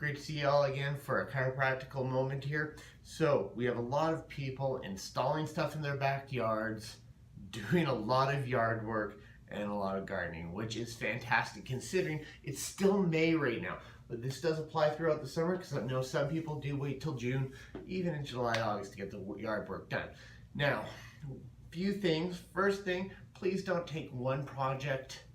great to see you all again for a chiropractical moment here. So we have a lot of people installing stuff in their backyards, doing a lot of yard work and a lot of gardening, which is fantastic considering it's still May right now. But this does apply throughout the summer because I know some people do wait till June, even in July, August to get the yard work done. Now, few things. First thing, please don't take one project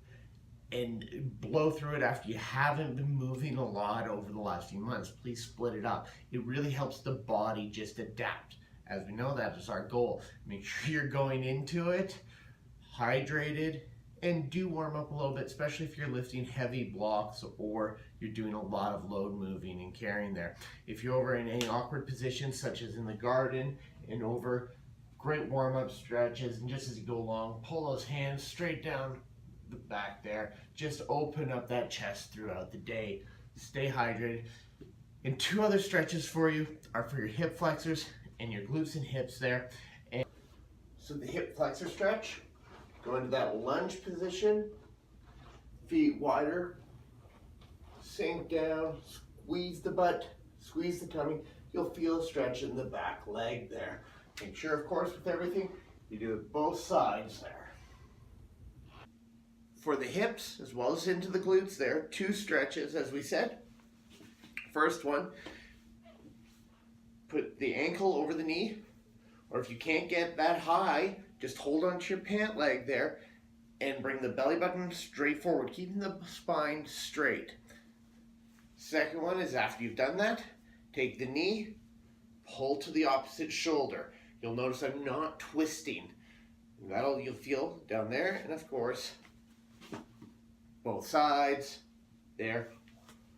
and blow through it after you haven't been moving a lot over the last few months. Please split it up. It really helps the body just adapt. As we know, that is our goal. Make sure you're going into it hydrated and do warm up a little bit, especially if you're lifting heavy blocks or you're doing a lot of load moving and carrying there. If you're over in any awkward positions, such as in the garden and over, great warm-up stretches, and just as you go along, pull those hands straight down the back there. Just open up that chest throughout the day. Stay hydrated. And two other stretches for you are for your hip flexors and your glutes and hips there. And so the hip flexor stretch, go into that lunge position, feet wider, sink down, squeeze the butt, squeeze the tummy. You'll feel a stretch in the back leg there. Make sure, of course, with everything, you do it both sides there. For the hips, as well as into the glutes there, two stretches, as we said. First one, put the ankle over the knee, or if you can't get that high, just hold onto your pant leg there and bring the belly button straight forward, keeping the spine straight. Second one is after you've done that, take the knee, pull to the opposite shoulder. You'll notice I'm not twisting. That'll you'll feel down there, and of course, both sides there.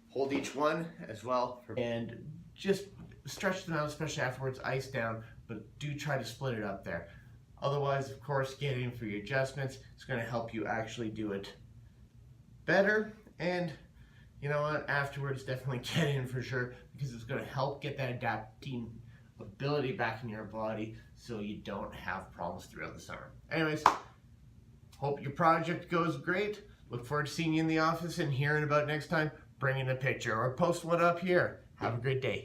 Hold each one as well, and just stretch them out, especially afterwards, ice down, but do try to split it up there. Otherwise, of course, get in for your adjustments. It's going to help you actually do it better, and you know what, afterwards, definitely get in for sure, because it's going to help get that adapting ability back in your body so you don't have problems throughout the summer. Anyways, hope your project goes great. Look forward to seeing you in the office and hearing about next time. Bring in a picture or post one up here. Have a great day.